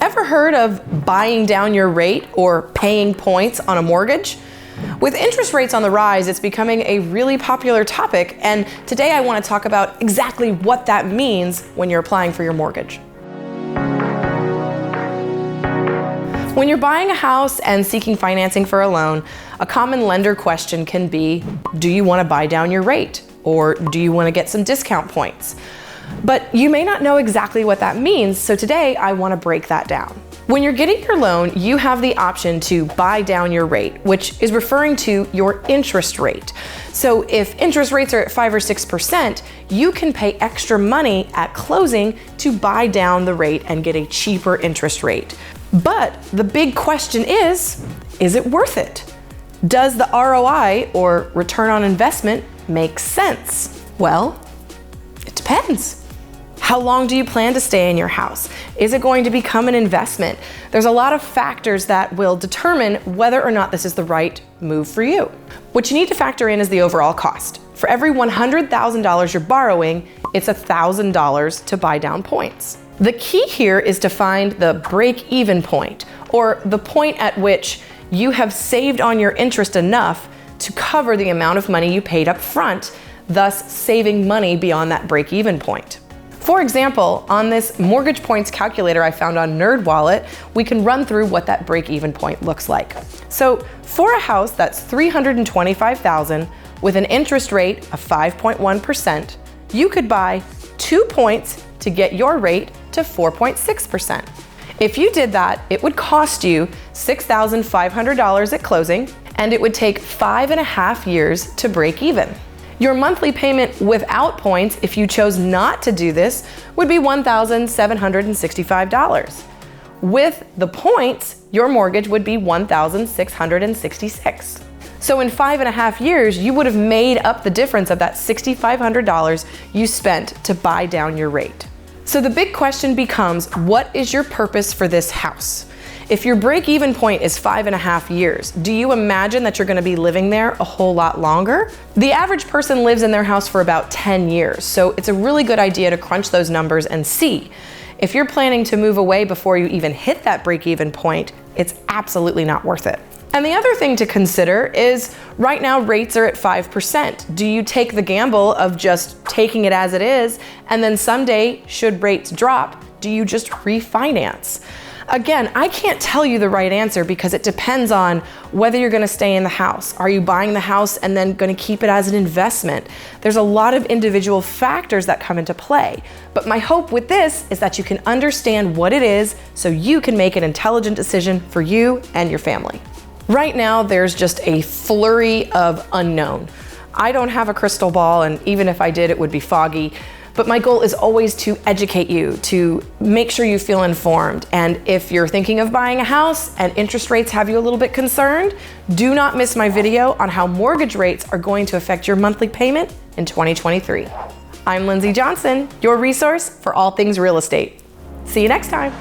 Ever heard of buying down your rate or paying points on a mortgage? With interest rates on the rise, it's becoming a really popular topic, and today I want to talk about exactly what that means when you're applying for your mortgage. When you're buying a house and seeking financing for a loan, a common lender question can be, do you want to buy down your rate? Or do you want to get some discount points? But you may not know exactly what that means, so today I want to break that down. When you're getting your loan, you have the option to buy down your rate, which is referring to your interest rate. So if interest rates are at 5 or 6%, you can pay extra money at closing to buy down the rate and get a cheaper interest rate. But the big question is it worth it? Does the ROI, or return on investment, make sense? Well, it depends. How long do you plan to stay in your house? Is it going to become an investment? There's a lot of factors that will determine whether or not this is the right move for you. What you need to factor in is the overall cost. For every $100,000 you're borrowing, it's $1,000 to buy down points. The key here is to find the break-even point, or the point at which you have saved on your interest enough to cover the amount of money you paid up front, thus saving money beyond that break-even point. For example, on this mortgage points calculator I found on NerdWallet, we can run through what that break-even point looks like. So for a house that's $325,000 with an interest rate of 5.1%, you could buy 2 points to get your rate to 4.6%. If you did that, it would cost you $6,500 at closing, and it would take 5.5 years to break even. Your monthly payment without points, if you chose not to do this, would be $1,765. With the points, your mortgage would be $1,666. So in 5.5 years, you would have made up the difference of that $6,500 you spent to buy down your rate. So the big question becomes, what is your purpose for this house? If your break-even point is 5.5 years, do you imagine that you're going to be living there a whole lot longer? The average person lives in their house for about 10 years, so it's a really good idea to crunch those numbers and see. If you're planning to move away before you even hit that break-even point, it's absolutely not worth it. And the other thing to consider is, right now rates are at 5%. Do you take the gamble of just taking it as it is, and then someday, should rates drop, do you just refinance? Again, I can't tell you the right answer because it depends on whether you're going to stay in the house. Are you buying the house and then going to keep it as an investment? There's a lot of individual factors that come into play. But my hope with this is that you can understand what it is so you can make an intelligent decision for you and your family. Right now, there's just a flurry of unknown. I don't have a crystal ball, and even if I did, it would be foggy. But my goal is always to educate you, to make sure you feel informed. And if you're thinking of buying a house and interest rates have you a little bit concerned, do not miss my video on how mortgage rates are going to affect your monthly payment in 2023. I'm Lindsey Johnson, your resource for all things real estate. See you next time.